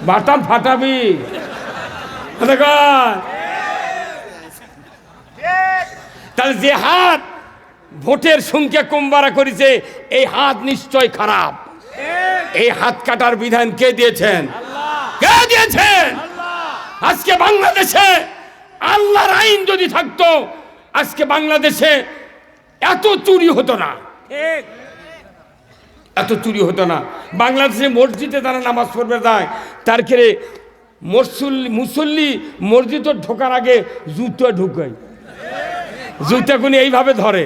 বাটাম ফাটাবি। তাহলে যে হাত ভোটের সংখ্যা কম বাড়া করেছে এই হাত নিশ্চয় খারাপ। এই হাত কাটার বিধান কে দিয়েছেন? কে দিয়েছেন? আজকে বাংলাদেশে আল্লাহর আইন যদি থাকতো আজকে বাংলাদেশে এত চুরি হতো না, এত চুরি হতো না। বাংলাদেশে মসজিদে তারা নামাজ পড়বে যায়, তার ক্ষেত্রে মুসল্লি মসজিদে ঢোকার আগে জুতো ঢুকায়, জুতা কোন এইভাবে ধরে,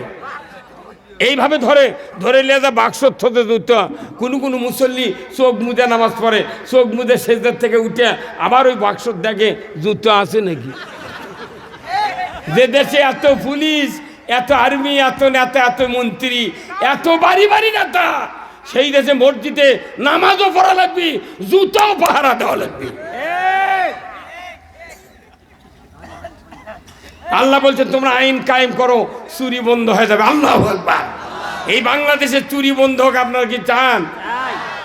এইভাবে ধরে ধরে নিয়ে যা বাক্স থতে জুতো। কোনো মুসল্লি চোখ মুজে নামাজ পড়ে, চোখ মুজে সেজদার থেকে উঠে আবার ওই বাক্স দেখে জুতো আছে নাকি। যে দেশে এত পুলিশ, এত আর্মি, এত নেতা, এত মন্ত্রী, এত বাড়ি বাড়ি নেতা, সেই দেশে মসজিদে নামাজও পড়া লাগবে, জুতাও পাহারা দেওয়া লাগবে। আল্লাহ বলছেন তোমরা আইন কায়েম করো, চুরি বন্ধ হয়ে যাবে। আল্লাহু আকবার। এই বাংলাদেশে চুরি বন্ধ হোক আপনারা কি চান?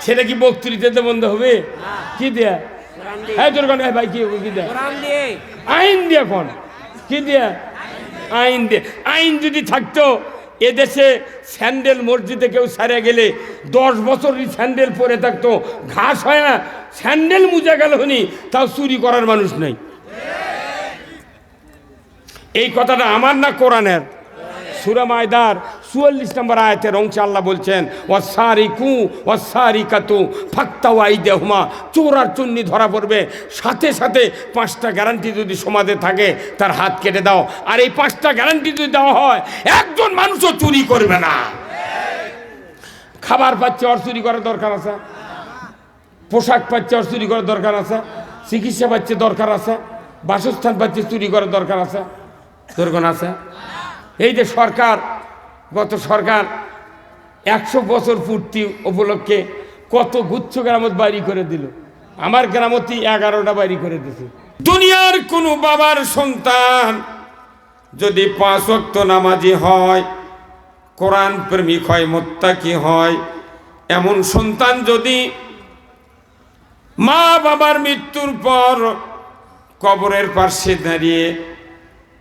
সেটা কি বক্তৃতাতে বন্ধ হবে? কি দেয়া? হ্যাঁ তোর কোন ভাই কি দেয়া? আইন দিয়ে কোন কি দেয়া? আইন দিয়ে। আইন যদি থাকতো এদেশে স্যান্ডেল মসজিদে কেউ সারিয়ে গেলে 10 বছর স্যান্ডেল পরে থাকতো, ঘাস হয় না, স্যান্ডেল মুজে গেল হনি, তাও চুরি করার মানুষ নেই। এই কথাটা আমার না কোরআনের? সূরা মায়দার 44 নম্বর আয়াতের অংশে আল্লাহ বলছেন ওয়াসারিকু ওয়াসারিকাতু ফাক্তাউ আইদিয়াহুমা, চোর আর চুন্নি ধরা পড়বে, সাথে সাথে 5টা গ্যারান্টি যদি সমাজে থাকে তার হাত কেটে দাও। আর এই 5টা গ্যারান্টি যদি দেওয়া হয় একজন মানুষও চুরি করবে না। খাবার পাচ্ছে ওর চুরি করার দরকার আছে, পোশাক পাচ্ছে ওর চুরি করার দরকার আছে, চিকিৎসা পাচ্ছে দরকার আছে, বাসস্থান পাচ্ছে চুরি করার দরকার আছে, দরকার আছে। এই যে সরকার, গত সরকার 100 বছর পূর্তি উপলক্ষে কত গুচ্ছ গ্রামত বাড়ি করে দিল। আমার গ্রামতি 11টা বাড়ি করে দিছে। দুনিয়ার কোনো বাবার সন্তান যদি 5 ওয়াক্ত নামাজি হয়, কোরআন প্রেমিক হয়, মুত্তাকি হয়, এমন সন্তান যদি মা বাবার মৃত্যুর পর কবরের পাশে দাঁড়িয়ে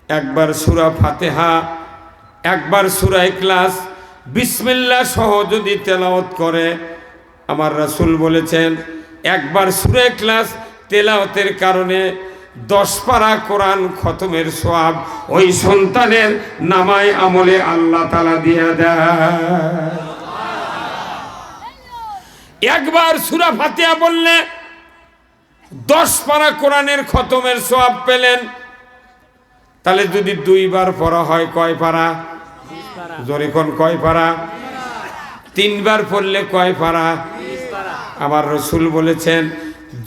একবার সূরা ফাতিহা, একবার সূরা ইখলাস, বিসমিল্লাহ সহ যদি তেলাওয়াত করে, আমার রাসূল বলেছেন একবার সূরা ইখলাস তেলাওয়াতের কারণে 10 পারা কোরআন খতমের সওয়াব ওই সন্তানের নামায় আমলে আল্লাহ তাআলা দিয়ে দেয়। একবার সূরা ফাতিহা বললে 10 পারা কোরআনের খতমের সওয়াব পেলেন। তাহলে যদি 2 বার পড়া হয় কয় পারা? জোরে কোন কয় পারা? 3 বার পড়লে কয় পারা? আমার রাসূল বলেছেন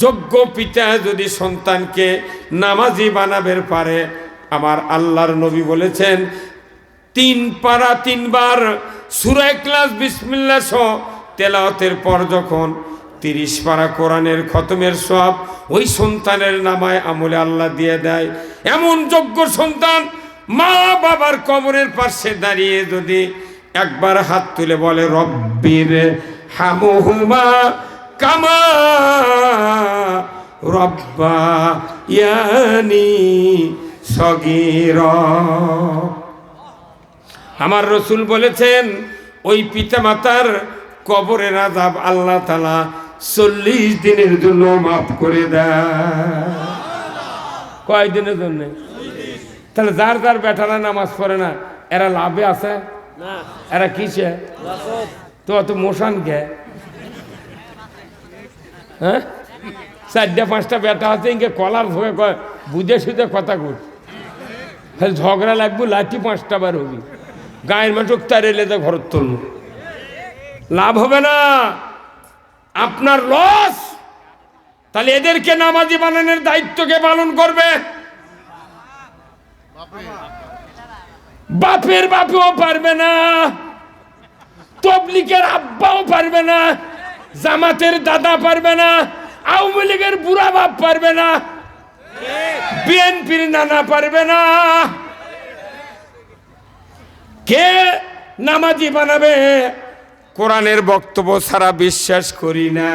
যোগ্য পিতা যদি সন্তানকে নামাজি বানাবের পারে, আমার আল্লাহর নবী বলেছেন 3 পারা 3 বার সূরা ইখলাস বিসমিল্লাহ সহ তেলাওয়াতের পর যখন 30 পারা কোরআনের খতমের সওয়াব ওই সন্তানের নামায় আমলে আল্লাহ দিয়ে দেয়। এমন যোগ্য সন্তান মা বাবার কবরের পাশে দাঁড়িয়ে যদি একবার হাত তুলে বলে রব্বির হামহুমা কামা রব্বায়ানি সগীরা, আমার রাসূল বলেছেন ওই পিতামাতার কবরের আযাব আল্লাহ তাআলা 40 দিনের জন্য মাফ করে দেয়। কয় দিনের জন্য? তাহলে যার যার বেটারা নামাজ পড়ে না এরা লাভে আছে না, এরা কিসে? তো অত মোশন গে? হ্যাঁ, 4-5টা বেটা আছে ইনকে কলার ধরে কয় বুঝে সুঝে কথা কর, খালি ঝগড়া লাগবো, লাঠি 5টা বার হবি, গায়ের মানুষ তার এলে তো ঘর তুলব, লাভ হবে না, আপনার লস। তাহলে এদেরকে নামাজি বানানোর দায়িত্বকে পালন করবে? বাপের বাপও পারবে না, তবলিগের আব্বাও পারবে না, জামাতের দাদা পারবে না, আওয়ামী লীগের বুড়া বাপ পারবে না, বিএনপির নানা পারবে না। কে নামাজি বানাবে? কোরআনের বক্তব্য ছাড়া বিশ্বাস করি না।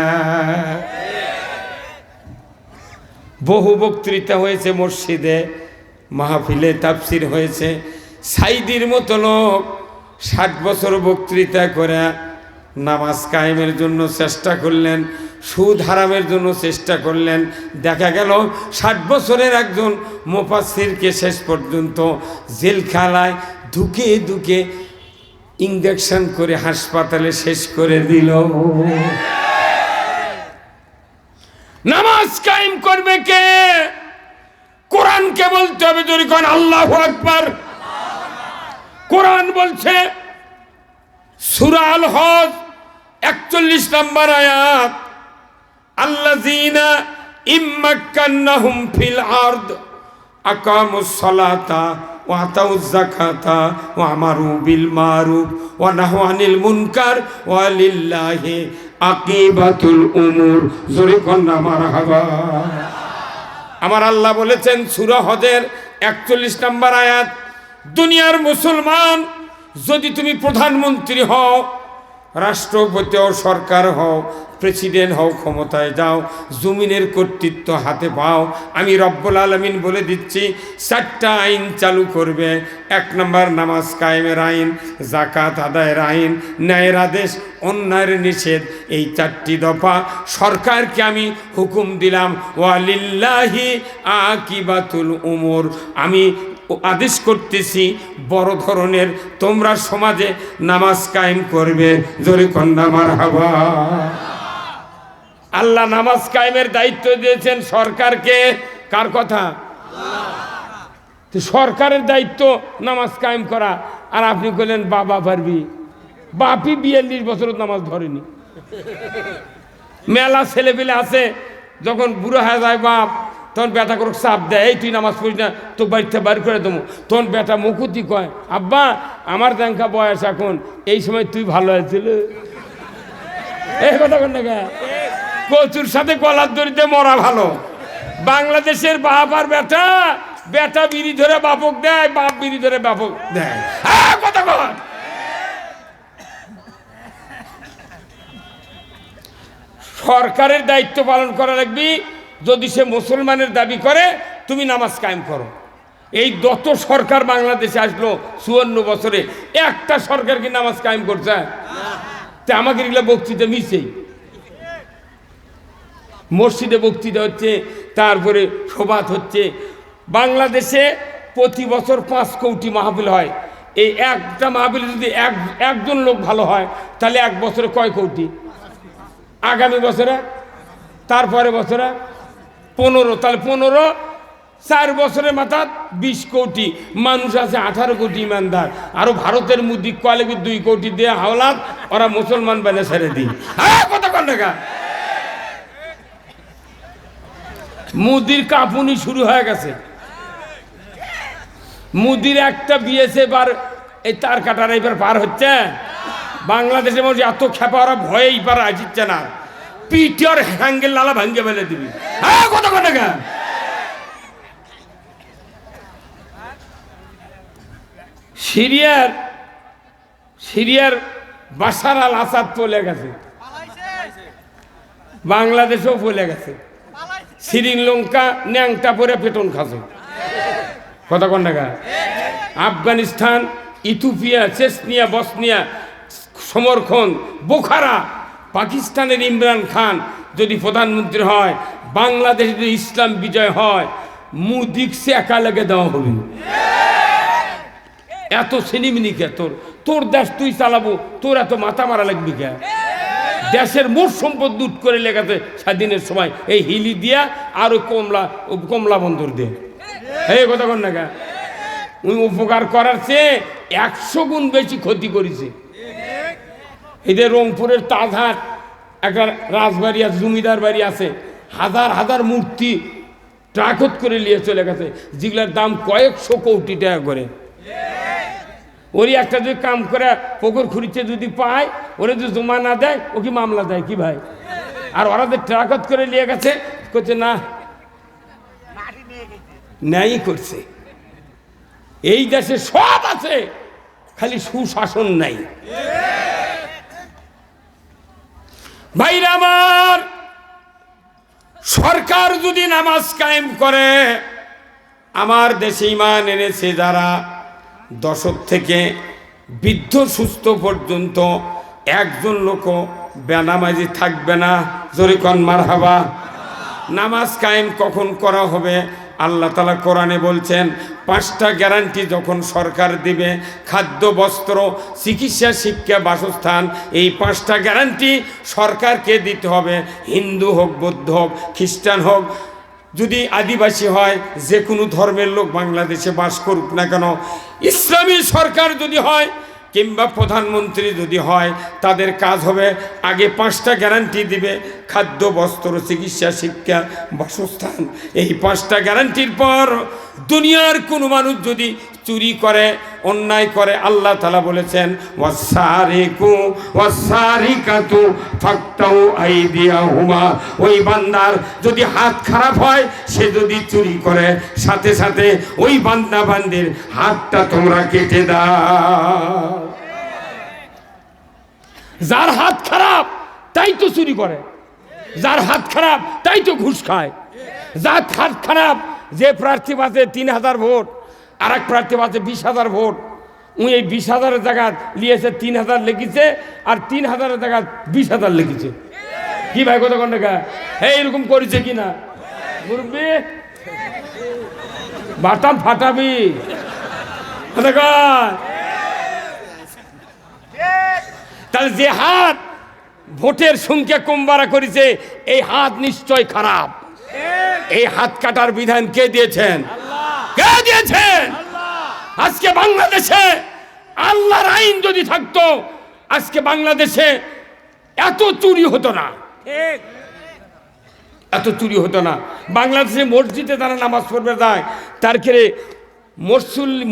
বহু বক্তৃতা হয়েছে মসজিদে, মাহফিলে তাফসির হয়েছে। সাইদির মতো লোক 60 বছর বক্তৃতা করে নামাজ কায়েমের জন্য চেষ্টা করলেন, সুদ হারামের জন্য চেষ্টা করলেন। দেখা গেল 60 বছরের একজন মুফাসসিরকে শেষ পর্যন্ত জেলখানায় ধুকে ধুকে ইনজেকশন করে হাসপাতালে শেষ করে দিল। নামাজ কায়েম করবে কে? কোরআনকে বলতে হবে, যদি কোন আল্লাহু আকবার। কোরআন বলছে সূরা আল হজ 41 নম্বর আয়াত, আল্লাযীনা ইম্মাক্কান্নাহুম ফিল আরদ আকামুস সালাতা ওয়া আতাউজ যাকাতা ওয়া আমারু বিল মারুফ ওয়া নাহু আনিল মুনকার ওয়া লিল্লাহি আকিবাতুল উমুর। জোরে কন্না মারহাবা। আমার আল্লাহ বলেছেন সূরা হজের 41 নম্বর আয়াত, দুনিয়ার মুসলমান, যদি তুমি প্রধানমন্ত্রী হও, রাষ্ট্রপতি হও, সরকার হও, প্রেসিডেন্ট হও, ক্ষমতায় যাও, জমিনের কর্তৃত্ব হাতে পাও, আমি রব্বুল আলামিন বলে দিচ্ছি 4টা আইন চালু করবে। 1 নম্বর নামাজ কায়েমের আইন, যাকাত আদায়ের আইন, ন্যায়ের আদেশ, অন্যায়ের নিষেধ। এই 4টি দফা সরকারকে আমি হুকুম দিলাম। ওয়ালিল্লাহি আকিবাতুল উমুর, আমি আদেশ করতেছি বড় ধরনের তোমরা সমাজে নামাজ কায়েম করবে। জোরে কন্না মারহাবা। আল্লাহ নামাজ কায়েমের দায়িত্ব দিয়েছেন সরকারকে। কার কথা? তো সরকারের দায়িত্ব নামাজ কায়েম করা, আর আপনি বললেন বাবা পারবি। বাপই 42 বছর নামাজ ধরেনি। মেলা ছেলেপেলে আছে, যখন বুড়ো হয়ে যায় বাপ, তখন বেটা করে চাপ দেয়, এই তুই নামাজ পড়িস না, তো বাড়িতে বাড়ি করে দেবো। তখন বেটা মুকুতি কয়, আব্বা আমার দেখা বয়স এখন, এই সময় তুই ভালো হয়েছিল। এই কথা বল না, কচুর সাথে গলার দড়িতে মরা ভালো। বাংলাদেশের বাপ আর বেটা, বেটা বিড়ি ধরে বাপক দেয়, বাপ বিড়ি ধরে বাপক দেয়। কথা বল। সরকারের দায়িত্ব পালন করা লাগবে। যদি সে মুসলমানের দাবি করে, তুমি নামাজ কায়েম করো। এই যত সরকার বাংলাদেশে আসলো 54 বছরে, একটা সরকার কি নামাজ কায়েম করছে? তা আমাকে এগুলো বক্তৃতা মিশেই, মসজিদে বক্তৃতা হচ্ছে, তারপরে সভাত হচ্ছে। বাংলাদেশে প্রতি বছর 5 কোটি মাহফিল হয়। এই একটা মাহফিলে যদি একজন লোক ভালো হয়, তাহলে এক বছরে কয় কোটি? আগামী বছরে, তারপরে বছরে 15, তাহলে 15, 4 বছরের মাথা 20 কোটি মানুষ আছে, 18 কোটি ইমানদার। আরো ভারতের মুদিক কয়েক 2 কোটি দিয়ে হাওলাত, ওরা মুসলমান বানে ছেড়ে দিই। কত কন টাকা মুদির কাপুনি শুরু হয়ে গেছে। মুদির একটা বিয়েছে, এবার এই তার কাটার এবার পার হচ্ছে। বাংলাদেশের মধ্যে এত খেপা, ওরা ভয়েই পার আসছে না। পিটির হ্যাঙ্গেল লালা ভাঙ্গে ফেলে দিবি। কত কত টাকা সিরিয়ার বাশার আল আসাদ চলে গেছে, বাংলাদেশেও চলে গেছে। শ্রীলঙ্কা ন্যাংটা পরে পেটন খাসে। কথা কোন টাকা? আফগানিস্তান, ইথিওপিয়া, চেচনিয়া, বসনিয়া, সমরখন, বোখারা, পাকিস্তানের ইমরান খান যদি প্রধানমন্ত্রী হয়, বাংলাদেশে যদি ইসলাম বিজয় হয়, মুদিক সে একা লেগে দেওয়া হবে। এত সিনিমিনি কে তোর? তোর দেশ তুই চালাবো, তোর এত মাথা মারা লাগবি কে? দেশের মোট সম্পদ লুট করে লেগেছে স্বাধীনের সময় এই হিলি দিয়া আর ওই কমলা বন্দর দিয়ে। এই কথা কন না, উনি উপকার করার চেয়ে 100 গুণ বেশি ক্ষতি করেছে। এদের রংপুরের তাজহাট একটা রাজবাড়ি আছে, জমিদার বাড়ি আছে, হাজার হাজার মূর্তি ট্রাকত করে নিয়ে চলে গেছে, যেগুলোর দাম কয়েকশো কোটি টাকা করে। ওরই একটা যদি কাম করে পুকুর খুঁড়িতে যদি পায়, ওরা যদি জমা না দেয়, ও কি মামলা দেয় কি ভাই? আর ওরা যে ট্রাকত করে নিয়ে গেছে, করছে না, ন্যায় করছে। এই দেশে সব আছে, খালি সুশাসন নাই। ভাইরা আমার, সরকার যদি নামাজ কায়েম করে, আমার দেশে ঈমান এনেছে যারা, দশক থেকে বৃদ্ধ সুস্থ পর্যন্ত একজন লোকও বেনামাজি থাকবে না। জোরে কোন মারহাবা। নামাজ কায়েম কখন করা হবে? আল্লাহ তাআলা কোরআনে বলছেন, 5টা গ্যারান্টি যখন সরকার দিবে, খাদ্য, বস্ত্র, চিকিৎসা, শিক্ষা, বাসস্থান, এই 5টা গ্যারান্টি সরকারকে দিতে হবে। হিন্দু হোক, বৌদ্ধ হোক, খ্রিস্টান হোক, যদি আদিবাসী হয়, যে কোনো ধর্মের লোক বাংলাদেশে বাস করুক না কেন, ইসলামী সরকার যদি হয় কিংবা প্রধানমন্ত্রী যদি হয়, তাদের কাজ হবে আগে 5টা গ্যারান্টি দিবে, খাদ্য, বস্ত্র, চিকিৎসা, শিক্ষা, বাসস্থান। এই 5টা গ্যারান্টির পর দুনিয়ার কোনো মানুষ যদি চুরি করে, অন্যায় করে, আল্লাহ তাআলা বলেছেন, ওয়াসারিকু ওয়াসারিকাতু ফাকতাউ আইদিয়াহুমা। ওই বান্দার যদি হাত খারাপ হয়, সে যদি চুরি করে, সাথে সাথে ওই বান্দা বান্দির হাতটা তোমরা কেটে দাও। যার হাত খারাপ তাই তো চুরি করে, যার হাত খারাপ তাই তো ঘুষ খায়। যার হাত খারাপ, যে প্রার্থী পাচ্ছে 3000 ভোট, আর এক প্রার্থী পাচ্ছে 20,000 ভোট, উনি এই 20,000-এর জায়গা লিয়েছে 3000 লিখেছে, আর 3000-এর জায়গা 20,000 লিখেছে। কি ভাই কথা কোন টাকা এইরকম করেছে কিনা? মুরব্বি বাটাম ফাটাবি। তাহলে যে হাত ভোটের সংখ্যা কম বাড়া করেছে, এই হাত নিশ্চয় খারাপ। এই হাত কাটার বিধান কে দিয়েছেন? কে দিয়েছেন? আজকে বাংলাদেশে আল্লাহর আইন যদি থাকতো, আজকে বাংলাদেশে এত চুরি হতো না, এত চুরি হতো না। বাংলাদেশে মসজিদে তারা নামাজ পড়বে যায়, তার ক্ষেত্রে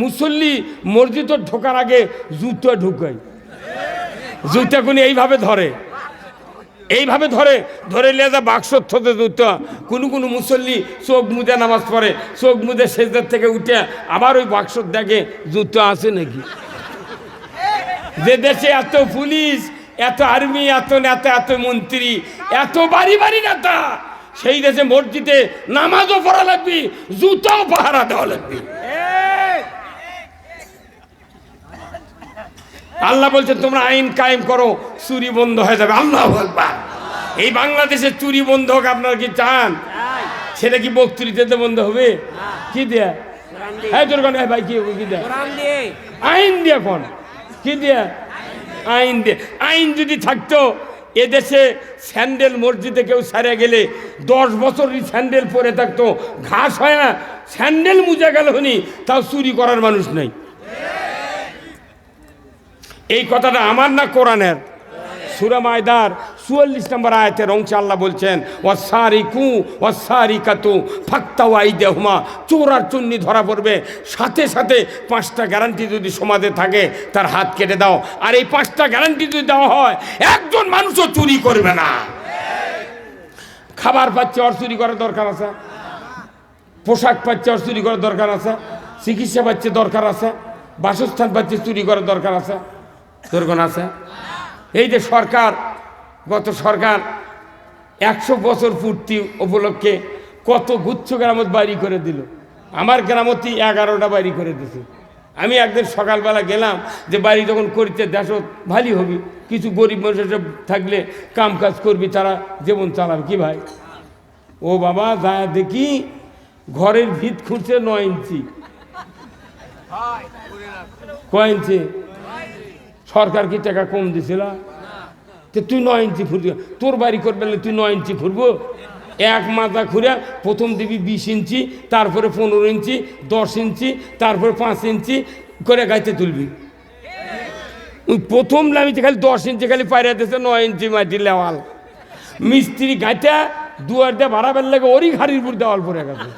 মুসল্লি মসজিদে ঢোকার আগে জুতো ঢুকায়, জুতা কোনি এইভাবে ধরে, এইভাবে ধরে ধরে নিয়ে যা বাক্স থতে জুতো। কোনো মুসল্লি চোখ মুদে নামাজ পড়ে, চোখ মুদে সেজদার থেকে উঠে আবার ওই বাক্স দেখে জুতো আছে নাকি। যে দেশে এত পুলিশ, এত আর্মি, এত নেতা, এত মন্ত্রী, এত বাড়ি বাড়ি নেতা, সেই দেশে মসজিদে নামাজও পড়া লাগবে, জুতাও পাহারা দেওয়া লাগবে। আল্লাহ বলছেন, তোমরা আইন কায়েম করো, চুরি বন্ধ হয়ে যাবে। আল্লাহু আকবার। এই বাংলাদেশে চুরি বন্ধ হোক, আপনারা কি চান? সেটা কি বক্তৃতাতে বন্ধ হবে? কি দেয়া? হ্যাঁ তোর কোন ভাই কি দেয়া? আইন দিয়ে কোন কি দেয়া? আইন দিয়ে। আইন যদি থাকতো, এদেশে স্যান্ডেল মসজিদে কেউ সারিয়ে গেলে 10 বছর স্যান্ডেল পরে থাকতো, ঘাস হয় না, স্যান্ডেল মুজে গেল হনি, তাও চুরি করার মানুষ নাই। এই কথাটা আমার না, কোরআনের। সূরা মায়দার 44 নম্বর আয়াতের অংশে আল্লাহ বলছেন, ওয়াসারিকু ওয়াসারিকাতু ফাকতাউ আইদিয়াহুমা। চোর আর চুন্নি ধরা পড়বে, সাথে সাথে 5টা গ্যারান্টি যদি সমাজে থাকে, তার হাত কেটে দাও। আর এই 5টা গ্যারান্টি যদি দেওয়া হয়, একজন মানুষও চুরি করবে না। খাবার পাচ্ছে, ওর চুরি করার দরকার আছে। পোশাক পাচ্ছে, ওর চুরি করার দরকার আছে। চিকিৎসা পাচ্ছে, দরকার আছে। বাসস্থান পাচ্ছে, চুরি করার দরকার আছে, দরকার আছে। এই যে সরকার, গত সরকার 100 বছর পূর্তি উপলক্ষে কত গুচ্ছ গ্রামত বাড়ি করে দিল। আমার গ্রামতি 11টা বাড়ি করে দিছে। আমি একদিন সকালবেলা গেলাম, যে বাড়ি যখন করিতে দেশ ভালোই হবি, কিছু গরিব মানুষ থাকলে কাম কাজ করবি, তারা জীবন চালাবে। কি ভাই? ও বাবা, যায় দেখি ঘরের ভিত খুঁড়ছে 9 ইঞ্চি। কয় ইঞ্চি? সরকার কি টাকা কম দিছিল? তুই 9 ইঞ্চি ফুরবি, তোর বাড়ি করবে, তুই 9 ইঞ্চি ফুরবো? এক মাথা খুঁড়ে প্রথম দিবি 20 ইঞ্চি, তারপরে 15 ইঞ্চি, 10 ইঞ্চি, তারপরে 5 ইঞ্চি করে গাইতে তুলবি। ওই প্রথম নামিতে খালি 10 ইঞ্চি খালি পাইরা দিয়েছে, 9 ইঞ্চি মাটি লেওয়াল। মিস্ত্রি গাইতে দুয়ার দিয়ে ভাড়াবের লাগে, ওরই ঘাড়ির উপর দেওয়াল পরে গেছে।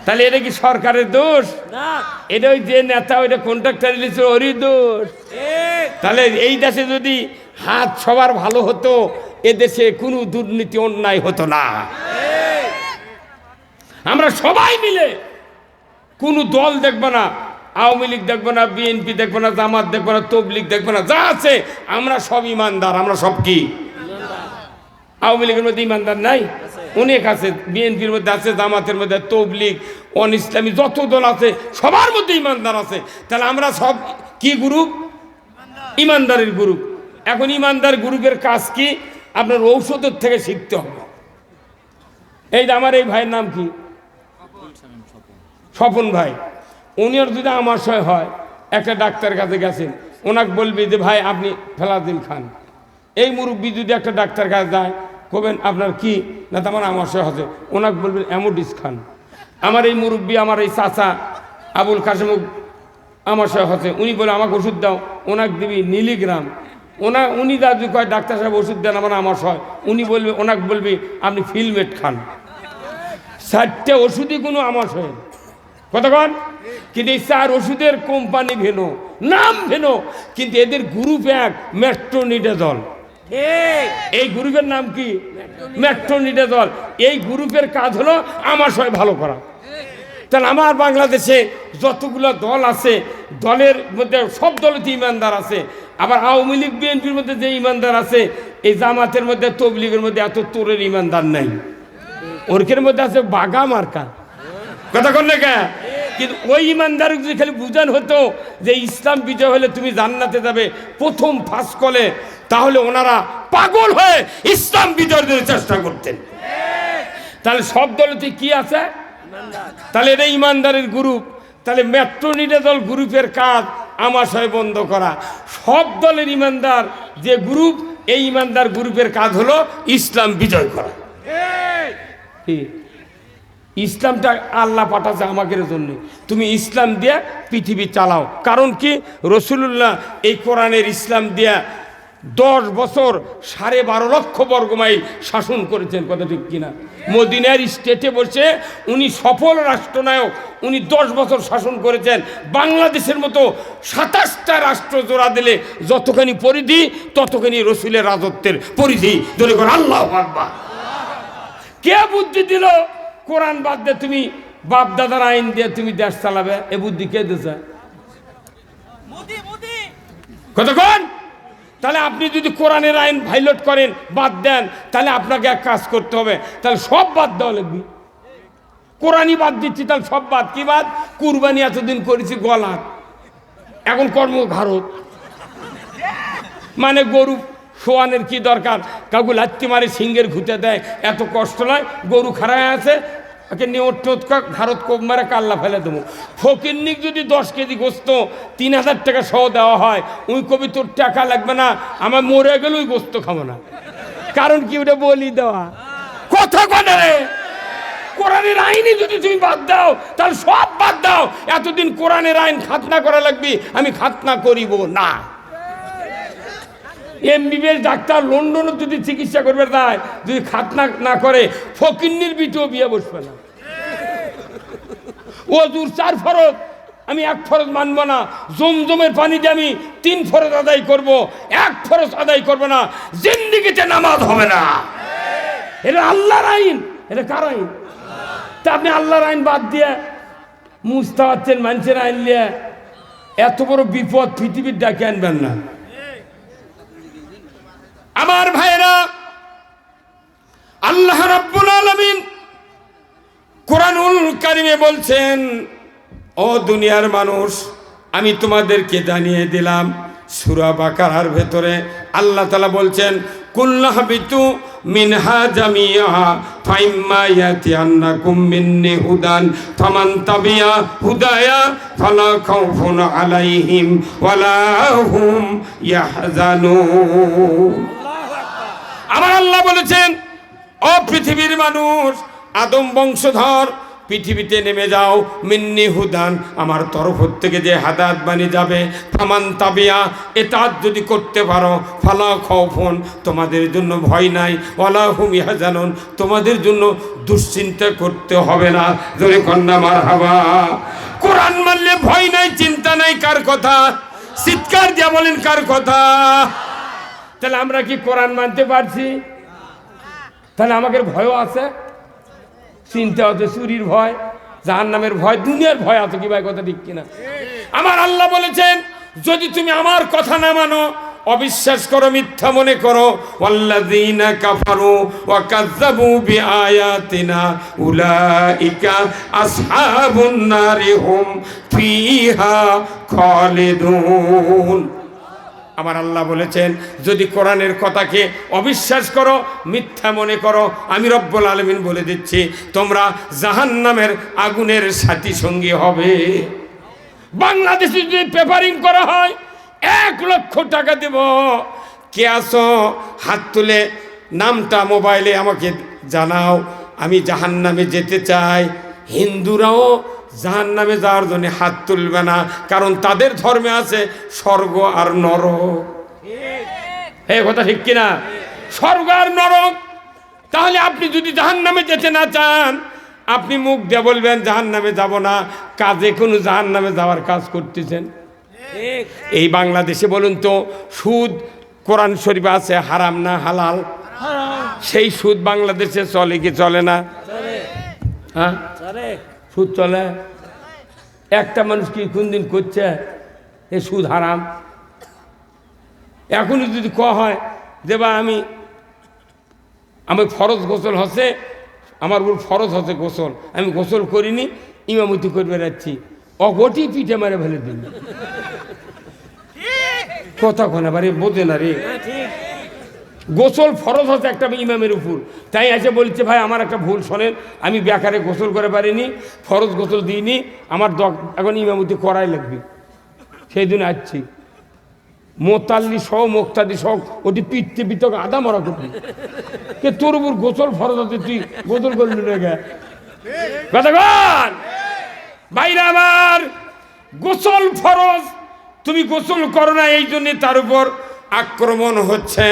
তাহলে এটা কি সরকারের দোষ? এটা ওই যে নেতা, ওইটা কন্ট্রাক্টর দিয়েছে, ওরই দোষ। তাহলে এই দেশে যদি হাত সবার ভালো হতো, এদেশে কোনো দুর্নীতি অন্যায় হতো না। আমরা সবাই মিলে, কোনো দল দেখবো না, আওয়ামী লীগ দেখবো না, বিএনপি দেখবো না, জামাত দেখবো না, তবলিগ দেখবো না, যা আছে আমরা সব ইমানদার। আমরা সব কি? আওয়ামী লীগের মধ্যে ইমানদার নাই? অনেক আছে। বিএনপির মধ্যে আছে, জামাতের মধ্যে, তবলিগ, অন ইসলামী যত দল আছে সবার মধ্যে ইমানদার আছে। তাহলে আমরা সব কি গ্রুপ? ইমানদারের গ্রুপ। এখন ইমানদার গ্রুপের কাজ কি? আপনার ঔষধের থেকে শিখতে হবে। এই যে আমার এই ভাইয়ের নাম কি? স্বপন ভাই। উনিও যদি আমাশয় হয়, একটা ডাক্তার কাছে গেছেন, ওনাকে বলবি যে ভাই আপনি ফেলাদিন খান। এই মুরব্বী যদি একটা ডাক্তার কাছে যায়, কবেন আপনার কি? না তো আমার আমাশয় হচ্ছে, ওনাকে বলবেন অ্যামোডিস খান। আমার এই মুরব্বী, আমার এই চাচা আবুল কাসেম আমাশয় হচ্ছে, উনি বলে আমাকে ওষুধ দাও, ওনাকে দিবি মিলিগ্রাম। উনি যদি কয় ডাক্তার সাহেব ওষুধ দেন আমার আমাশয়, উনি বলবে, ওনাকে বলবি আপনি ফিলমেট খান। 4টে ওষুধই কোনো আমাশয় কতক্ষণ, কিন্তু এই 4 ওষুধের কোম্পানি ভিন্ন, নাম ভিন্ন, কিন্তু এদের গ্রুপ এক, মেট্রোনিডাজল। এই গ্রুপের নাম কি? মেট্রোনিডাজল। এই গ্রুপের কাজ হলো আমাশয় ভালো করা। তাহলে আমার বাংলাদেশে যতগুলো দল আছে, দলের মধ্যে সব দলেতে ইমানদার আছে। আবার আওয়ামী লীগ বিএনপির মধ্যে যে ইমানদার আছে, এই জামাতের মধ্যে, তবলিগের মধ্যে এত তোরের ইমানদার নাই। ওরকের মধ্যে আছে বাগা মার্কা, কথা কন না কে? কিন্তু ওই ইমানদার যদি খালি বুঝান হতো যে ইসলাম বিজয় হলে তুমি জান্নাতে যাবে প্রথম ফার্স্ট কলে, তাহলে ওনারা পাগল হয়ে ইসলাম বিজয়ের জন্য চেষ্টা করতেন। তাহলে সব দলেতে কি আছে? তাহলে এটা ইমানদারের গ্রুপ। তাহলে মেট্রোনিডাজল গ্রুপের কাজ আমাশয় বন্ধ করা। সব দলের ইমানদার যে গ্রুপ, এই ইমানদার গ্রুপের কাজ হলো ইসলাম বিজয় করা। ইসলামটা আল্লাহ পাঠাচ্ছে আমাদের জন্য, তুমি ইসলাম দিয়ে পৃথিবী চালাও। কারণ কি? রাসূলুল্লাহ এই কোরআনের ইসলাম দিয়া 10 বছর 12.5 লক্ষ বর্গমাইল শাসন করেছেন, কথা ঠিক কিনা? মদিনার স্টেটে বসে উনি সফল রাষ্ট্রনায়ক। উনি 10 বছর শাসন করেছেন। বাংলাদেশের মতো 27টা রাষ্ট্র জোড়া দিলে যতখানি পরিধি, ততখানি রসুলের রাজত্বের পরিধি। ধরে কর আল্লাহু আকবার। কে বুদ্ধি দিল কোরআন বাদ দিয়ে তুমি বাপ দাদার আইন দিয়ে তুমি দেশ চালাবে? এ বুদ্ধি কে দিয়েছে? কতক্ষণ? তাহলে আপনি যদি কোরআনের আইন ভাইলেট করেন, বাদ দেন, তাহলে আপনাকে এক কাজ করতে হবে, তাহলে সব বাদ দেওয়া লাগবে। কোরআনই বাদ দিচ্ছি, তাহলে সব বাদ। কি বাদ? কুরবানি এতদিন করেছি গলাত, এখন কর্ম ঘাড়ত। মানে গরু শোয়ানের কি দরকার? কাউকে লাত্তি মারে সিংহের ঘুঁতে দেয়, এত কষ্ট নয়। গরু খাড়ায় আছে, ওকে নিয়ে ঘাড়ত কোপ মারে কাল্লা ফেলে দেবো। ফকিরনিক যদি 10 কেজি গোস্ত 3000 টাকা সহ দেওয়া হয়, ওই কবি তোর টাকা লাগবে না, আমার মরে গেলে ওই গোস্ত খাবো না। কারণ কি? ওটা বলি দেওয়া। কথা কনে রে? কোরআনের আইনই যদি তুমি বাদ দাও, তাহলে সব বাদ দাও। এতদিন কোরআনের আইন খাতনা করা লাগবে, আমি খাতনা করিব না। এমবিবিএস ডাক্তার লন্ডনে যদি চিকিৎসা করবে, তাই যদি খাতনা না করে, ফকিন্নির বিটেও বিয়ে বসবে না। ওযুর 4 ফরজ, আমি 1 ফরজ মানব না। জমজমের পানি দিয়ে আমি 3 ফরজ আদায় করব, 1 ফরজ আদায় করব না। জিন্দেগিতে নামাজ হবে না। এটা আল্লাহর আইন। এটা কার আইন? তা আপনি আল্লাহর আইন বাদ দিয়ে মুস্তা হচ্ছেন মানুষের আইন নিয়ে। এত বড় বিপদ পৃথিবীর ডাকে আনবেন না। আমার ভাইরা, আল্লাহ রাব্বুল আলামিন কোরআনুল কারিমে বলছেন, ও দুনিয়ার মানুষ, আমি তোমাদেরকে জানিয়ে দিলাম। সূরা বাকারার ভেতরে আল্লাহ তাআলা বলছেন, কুল্লাহবিতু মিনহা জামিআ ফাইম্মা ইয়াতিয়ান্নাকুম মিন্নি হুদান ফামান তাবিয়া হুদায়া ফালা খাউফুন আলাইহিম ওয়ালা হুম ইয়াহজানুন। আমার আল্লাহ বলেছেন, ও পৃথিবীর মানুষ, আদম বংশধর, পৃথিবীতে নেমে যাও। মিন্নি হুদান, আমার তরফ থেকে যে হাদায়াত বাণী যাবে। ফামান তাবিয়া, এতাত যদি করতে পারো, ফালা খাউফুন, তোমাদের জন্য ভয় নাই, ওয়ালা হুম ইয়াহজানুন, তোমাদের জন্য দুশ্চিন্তা করতে হবে না। জোরে কন্যা মারহাবা। কোরআন মানলে ভয় নাই, চিন্তা নাই। কার কথা? চিৎকার দিয়া বলেন, কার কথা? তাহলে আমরা কি কোরআন মানতে পারছি? তাহলে আমাদের ভয়ও আছে, চিন্তা হচ্ছে, চুরির ভয়, জাহান্নামের ভয়, দুনিয়ার ভয় আছে। কি ভাই, কথা ঠিক কিনা? আমার আল্লাহ বলেছেন, যদি তুমি আমার কথা না মানো, অবিশ্বাস করো, মিথ্যা মনে করো। ওয়াল্লাযীনা কাফারু ওয়া কাযযাবু বিআয়াতিনা উলাইকা আসহাবুন নারি হুম ফিহা খালিদুন। আমার আল্লাহ বলেছেন, যদি কোরআনের কথাকে অবিশ্বাস করো, মিথ্যা মনে করো, আমি রব্বুল আলামিন বলে দিচ্ছি, তোমরা জাহান্নামের আগুনের সাথী সঙ্গী হবে। বাংলাদেশে যদি পেপারিং করা হয় 1 লক্ষ টাকা দেব। কে আসো হাত তুলে নামটা মোবাইলে আমাকে জানাও, আমি জাহান্নামে যেতে চাই। হিন্দুরাও জাহান্নামে যাওয়ার জন্য হাত তুলবে না, কারণ তাদের ধর্মে আছে স্বর্গ আর নরক। এই কথা ঠিক কিনা? স্বর্গ আর নরক। তাহলে আপনি যদি জাহান্নামে যেতে না চান, আপনি মুখ দিয়ে বলবেন জাহান্নামে যাব না, কাজে কোনো জাহান্নামে যাওয়ার কাজ করতেছেন। এই বাংলাদেশে বলুন তো, সুদ কোরআন শরীফে আছে হারাম না হালাল? সেই সুদ বাংলাদেশে চলে কি চলে না? হ্যাঁ, সুদ চলে। একটা মানুষ কি কোনদিন করছে এ সুদ হারাম? এখনই যদি ক হয় যে বা আমার ফরজ গোসল হচ্ছে, আমার উপর ফরজ হচ্ছে গোসল, আমি গোসল করিনি, ইমামতি করে বেড়াচ্ছি, অগটি পিঠে মারে ফেলে দিন। কথা কোনা বাড়ি বোঝে না রে। গোসল ফরজ হচ্ছে একটা ইমামের উপর, তাই এসে বলছে ভাই আমার একটা ভুল শোনেন, আমি বেকারে গোসল করে পারিনি, ফরজ গোসল দিইনি, আমার এখন ইমামতি করাই লাগবে। সেই দিন আসছি মোতাল্লি সহ মোক্তাদি সহ ওটি পিটতে পিটতে আদা মরা করবি, কে তোর উপর গোসল ফরজ হচ্ছে, তুই গোসল করলি না? কতক্ষণ বাইরে আমার গোসল ফরজ, তুমি গোসল করো না, এই জন্যে তার উপর আক্রমণ হচ্ছে।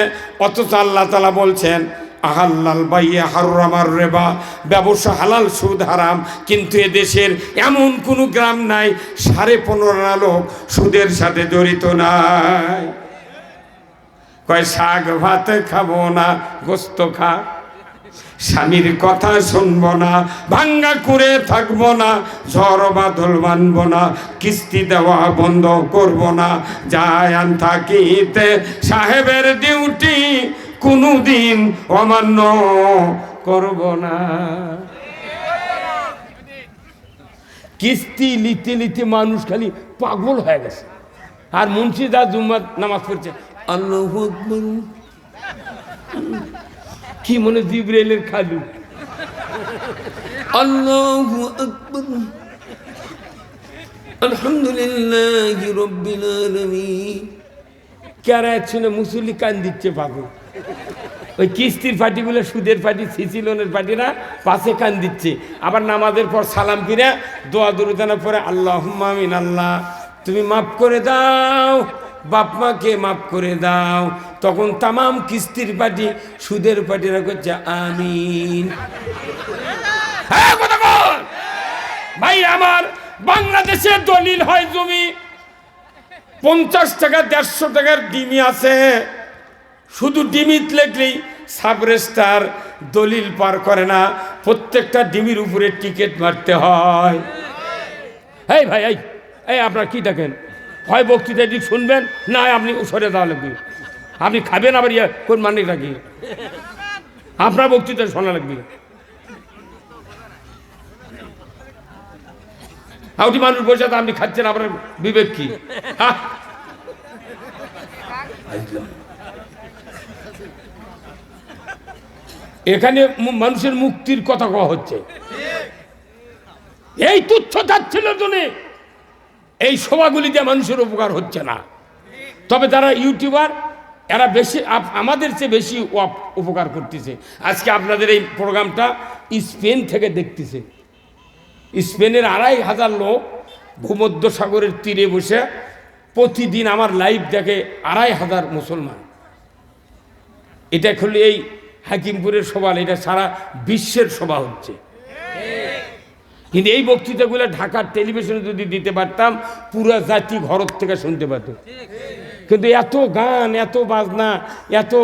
অথচ আল্লাহ তাআলা বলছেন আহাল্লাল বাইয়া হারামার রেবা, ব্যবসা হালাল সুদ হারাম। কিন্তু এদেশের এমন কোনো গ্রাম নাই 15.5 লোক সুদের সাথে জড়িত নাই। কয় শাক ভাত খাবো না, গোস্ত খা, স্বামীর কথা শুনবো না, ভাঙ্গা করে থাকবো না, ঝড় বাদল মানবো না, কিস্তি দেওয়া বন্ধ করবো না, জায়ান থাকিতে সাহেবের ডিউটি কোনদিন অমান্য করব না। কিস্তি লিতে লিতে মানুষ খালি পাগল হয়ে গেছে। আর মুন্সিদা জুম্মার নামাজ পড়ছে আল্লাহু আকবার, কি মনে জিবরাইলের খালু, আল্লাহু আকবার আলহামদুলিল্লাহি রাব্বিল আলামিন। কারা শুনে মুসল্লি কান দিচ্ছে পাগল। ওই কিস্তির পার্টিগুলো, সুদের পার্টি, সিসি লোনের পার্টিরা পাশে কান দিচ্ছে। আবার নামাজের পর সালাম ফিরে দোয়া দুরুদানা পরে আল্লাহুম্মা আমিন, আল্লাহ তুমি মাফ করে দাও, বাপ মাকে মাফ করে দাও। তখন তামাম কিস্তির পার্টি, সুদের পার্টিরা করছে আমিন। ভাই আমার বাংলাদেশে দলিল হয় জমি 50 টাকা 150 টাকার ডিমি আছে, শুধু ডিমিত লেখলেই সাব রেজিস্ট্রার দলিল পার করে না, প্রত্যেকটা ডিমির উপরে টিকিট মারতে হয়। এই ভাই এই আপনার কি দেখেন, হয় বক্তৃতা দিক শুনবেন, না আপনি সরে যাওয়া লাগবে, আপনি খাবেন আবার কোন মানে রাখি আপনার বক্তৃতা শোনা লাগবে। আউটি মানুষ বসে আপনি খাচ্ছেন, আপনার বিবেক কি? এখানে মানুষের মুক্তির কথা কওয়া হচ্ছে, এই তুচ্ছ তাচ্ছিল্যের জন্য এই সভাগুলি দিয়ে মানুষের উপকার হচ্ছে না। তবে যারা ইউটিউবার এরা বেশি আমাদের চেয়ে বেশি উপকার করতেছে। আজকে আপনাদের এই প্রোগ্রামটা স্পেন থেকে দেখতেছে। স্পেনের 2500 লোক ভূমধ্য সাগরের তীরে বসে প্রতিদিন আমার লাইভ দেখে 2500 মুসলমান। এটা খুলে এই হাকিমপুরের সভা, এটা সারা বিশ্বের সভা হচ্ছে। কিন্তু এই বক্তৃতাগুলো ঢাকার টেলিভিশনে যদি দিতে পারতাম, পুরো জাতি ঘর থেকে শুনতে পারত। কিন্তু এত গান, এত বাজনা, এত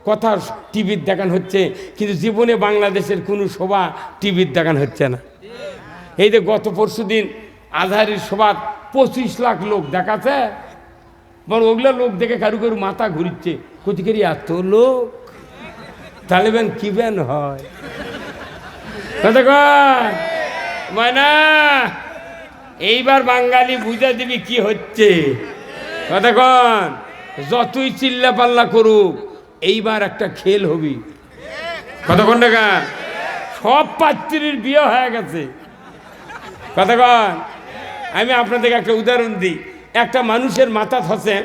কথা টিভির দেখান হচ্ছে, কিন্তু জীবনে বাংলাদেশের কোনো সভা টিভির দেখান হচ্ছে না। এই যে গত পরশু দিন আজহারের সভা 25 লাখ লোক দেখাচ্ছে, বল ওগুলা লোক দেখে কারু কারু মাথা ঘুরিচ্ছে কোথেকে এত লোক তালেবান কি ব্যান হয় কতক্ষণ মানে এইবার বাঙালি বুঝা দিবি কি হচ্ছে কতক্ষণ যতই চিল্লা পাল্লা করুক এইবার একটা খেল হবি কতক্ষণ টাকা সব পাত্রীর বিয়ে হয়ে গেছে কতক্ষণ আমি আপনাদেরকে একটা উদাহরণ দিই একটা মানুষের মাথা হসে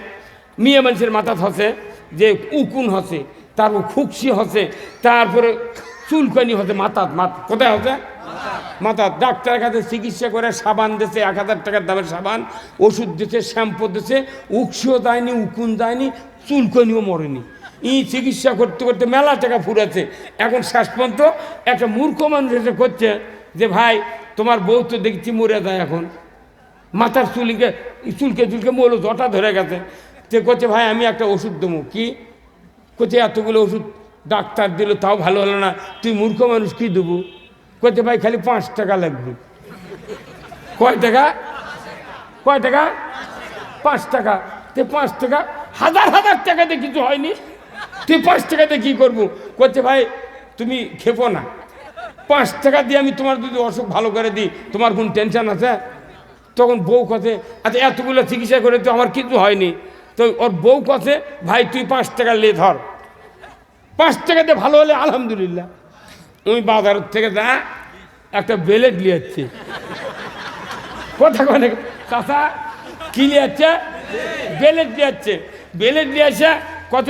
মেয়ে মানুষের মাথা হসে যে উকুন হসে তারপর খুকসি হসে তারপরে চুলকানি হসে মাথা কোথায় হসে মাথা ডাক্তারের কাছে চিকিৎসা করে সাবান দিয়েছে 1000 টাকার দামের সাবান ওষুধ দিয়েছে শ্যাম্পু দিয়েছে উকসিও দেয়নি উকুন দেয়নি চুলকানিও মরেনি চিকিৎসা করতে করতে মেলা টাকা ফুরাছে এখন শেষ পর্যন্ত একটা মূর্খ মানুষ এসে করছে যে ভাই তোমার বউ তো দেখছি মরে যায় এখন মাথার চুলকে চুলকে মূল জটা ধরে গেছে সে করছে ভাই আমি একটা ওষুধ দেবো কি করছে এতগুলো ওষুধ ডাক্তার দিল তাও ভালো হলো না তুই মূর্খ মানুষ কি দেবো করছে ভাই খালি 5 টাকা লাগবে কয় টাকা 5 টাকা তে 5 টাকা হাজার টাকাতে কিছু হয়নি তুই 5 টাকাতে কি করবো করছে ভাই তুমি খেপো না 5 টাকা দিয়ে আমি তোমার যদি অসুখ ভালো করে দিই তোমার কোন টেনশন আছে তখন বউ কথা আচ্ছা এতগুলো চিকিৎসা করে তো আমার কিছু হয়নি তো ওর বউ কথা ভাই তুই 5 টাকা লে ধর 5 টাকাতে ভালো হলে আলহামদুলিল্লাহ ওই বাজার থেকে যা একটা বেলেট লিয়াচ্ছে কথা কনে চাষা কি লিয়াচ্ছে বেলেট লিয়াচ্ছে বেলেট লিয়াছে কত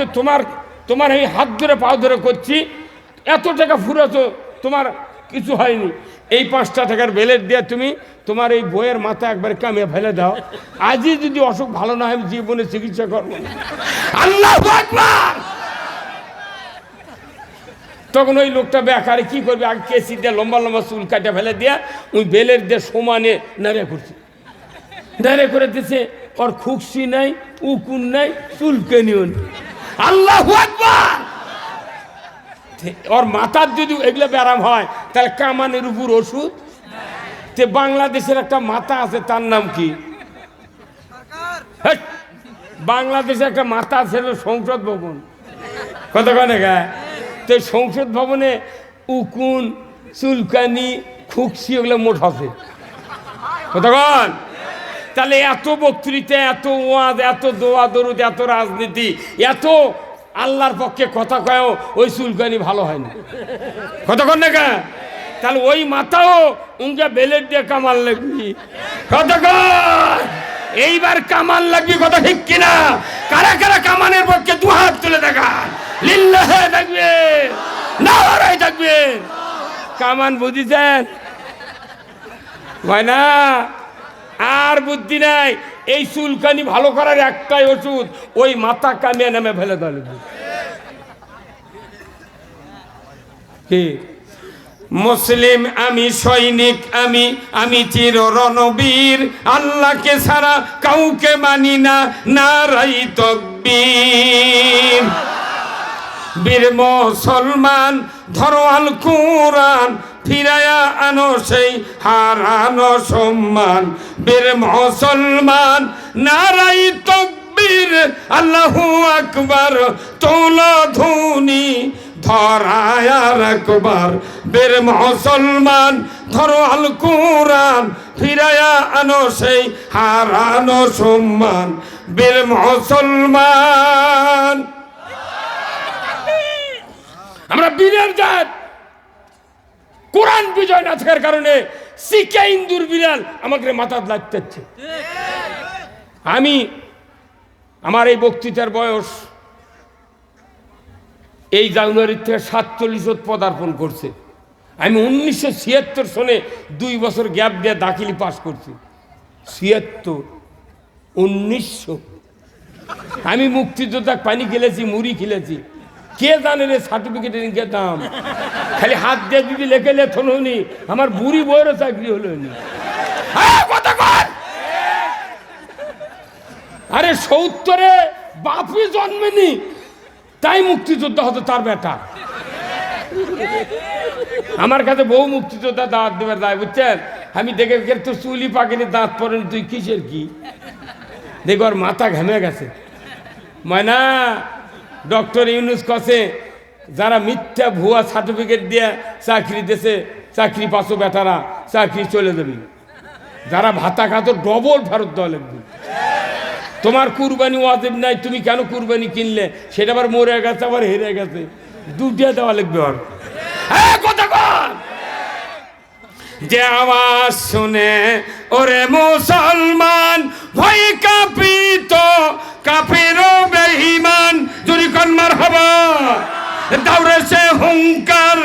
তোমার এই হাত ধরে পাও ধরে করছি এত টাকা ফুরাতো তোমার কিছু হয়নি এই 5টা টাকার বেলেট দিয়ে তুমি তোমার এই বইয়ের মাথা একবার কামিয়ে ফেলে দাও আজই যদি অসুখ ভালো না হয় জীবনে চিকিৎসা করবো না আল্লাহু আকবার তখন ওই লোকটা বেকারে কি করবে আগে কেসি দিয়ে লম্বা লম্বা চুল কাটা ফেলে দিয়া ওই বেলের দিয়ে সমানে নাড়ে করছে নাড়ে করে দিচ্ছে ওর খুকসি নাই উকুন নাই চুলকানিও নেই আল্লাহু আকবার ওর মাথার যদি এগুলো ব্যারাম হয় তাহলে কামানের উপর ওষুধ তে বাংলাদেশের একটা মাথা আছে তার নাম কি বাংলাদেশে একটা মাথা আছে সংসদ ভবন কতক্ষণে গায়ে তো সংসদ ভবনে উকুন চুলকানি খুকসি ওগুলো মোট হবে কতক্ষণ তাহলে এত বক্তৃতা এত ওয়াজ এত দোয়া দরুদ এত রাজনীতি এত আল্লাহর পক্ষে কথা কয়ও ওই চুলকানি ভালো হয় না কতক্ষণ না তাহলে ওই মাথাও উনকে বেলেট দিয়ে কামাল লাগবি কতক্ষণ এইবার কামাল লাগবি কথা ঠিক কিনা কারা কারা কামানের পক্ষে 2 হাত তুলে দেখা লিল্লাহে থাকবে নারাই থাকবে কামান বুঝিছেন হয় না আর বুদ্ধি নাই এই চুলকানি ভালো করার একটাই ওষুধ ওই মাথা কামিয়ে নামে ফেলে দিলে কি মুসলিম আমি সৈনিক আমি চির রণবীর আল্লাহকে ছাড়া কাউকে মানি না নারাই তাকবীর বীর মুসলমান ধরো আল কুরআন ফিরায়া আনো সেই হারানো সম্মান বীর মুসলমান নারাই তাকবীর আল্লাহু আকবার তোলা ধ্বনি ধরায়া রাখবার বীর মুসলমান ধরো আল কুরআন ফিরায়া আনো সেই হারানো সম্মান বীর মুসলমান আমরা বীরের জাত কোরআন বিজয় না থাকার কারণে শিখে ইন্দুর বিড়াল আমাকে মাথা লাগতেছে আমার এই বক্তৃতার বয়স এই জানুয়ারি থেকে 47 পদার্পণ করছে আমি 1976 সনে 2 বছর গ্যাপ দিয়ে দাখিলি পাস করছি 76 1900 আমি মুক্তিযোদ্ধা পানি খেলেছি মুড়ি খেলেছি কে জানে রে সার্টিফিকেটের কে দাম খালি হাত দিয়ে যদি লেখে লেথন হনি আমার বুড়ি বইয়েরও চাকরি হলো নি আরে 70-এ বাপি জন্মেনি তাই মুক্তিযোদ্ধা হতো তার বেটা আমার কাছে বহু মুক্তিযোদ্ধা দাঁত দেবার দায় বুঝছেন আমি দেখে তো চুলি পাকেনি দাঁত পড়েনি তুই কিসের কি দেখো আর মাথা ঘেমে গেছে। ময়না ডক্টর ইউনুস কসে যারা মিথ্যা ভুয়া সার্টিফিকেট দিয়ে চাকরি দিয়েছে, চাকরি পাচ্ছ বেটারা, চাকরি চলে যাবে। যারা ভাতা খাতো ডবল ফেরত দেওয়া লাগবে। তোমার কুরবানি ওয়াজিব নাই, তুমি কেন কুরবানি কিনলে? সেটা আবার মরে গেছে, আবার হেরে গেছে, দুটিয়া দেওয়া লাগবে। আর কথা কর, যে আওয়াজ শুনে ওরে মুসলমান ভয় কাঁপিত, কাফেরও বেঈমান, যদি কন্মার হবা দাউরে সে হুঙ্কার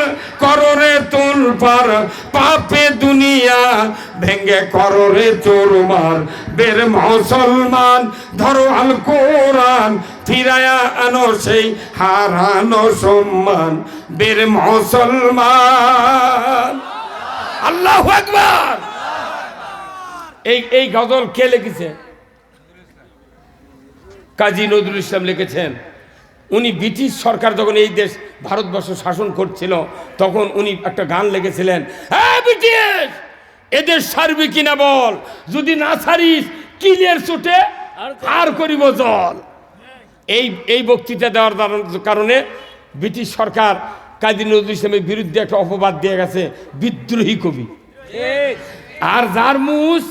কররে তোলপার, পাপে দুনিয়া ভেঙ্গে কররে চোরমার। বের মুসলমান ধরো আল কোরআন, ফিরায়া আনো সেই হারানো সম্মান। বের মুসলমান, আল্লাহু আকবার। এই গজল কে লিখেছে? কাজী নজরুল ইসলাম লিখেছেন। উনি ব্রিটিশ সরকার যখন এই দেশ ভারতবর্ষ শাসন করছিল, তখন উনি একটা গান লিখেছিলেন, হ্যাঁ ব্রিটিশ এদের সারবি কিনা বল, যদি না সারিস কিলের চোটে আর করিব জল। এই বক্তৃতা দেওয়ার কারণে ব্রিটিশ সরকার কাজী নজরুল ইসলামের বিরুদ্ধে একটা অপবাদ দিয়ে গেছে, বিদ্রোহী কবি। আর যার মুস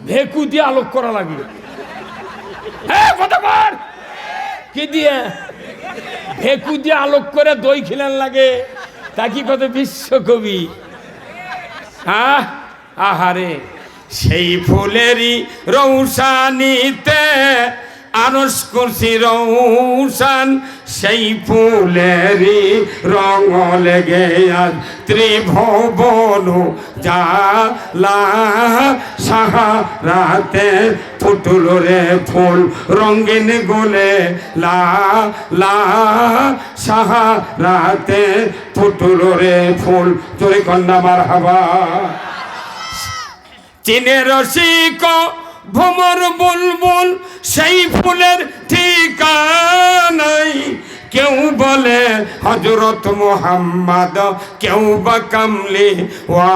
ভেকু দিয়ে আলোক করা লাগে। হ্যাঁ কথা বল, কি দিয়ে ভেকু দিয়ে আলোক করে দই খিলান লাগে, তা কি কত বিশ্বকবি। হ্যাঁ আহারে, সেই ফুলেরই রৌশানিতে আরশ কুরসি রৌশান, সেই ফুলেরই রঙ লেগে আজ ত্রিভুবন জালা। সাহারাতে ফুটল রে ফুল রঙিন গোলে লা লা, সাহারাতে ফুটল রে ফুল। তোরে কন্যা মারহাবা। চীনের রসিক ভ্রমর বুলবুল, সেই ফুলের ঠিকানাই। কেউ বলে হযরত মুহাম্মদ, কেউ বা কামলি ওয়া।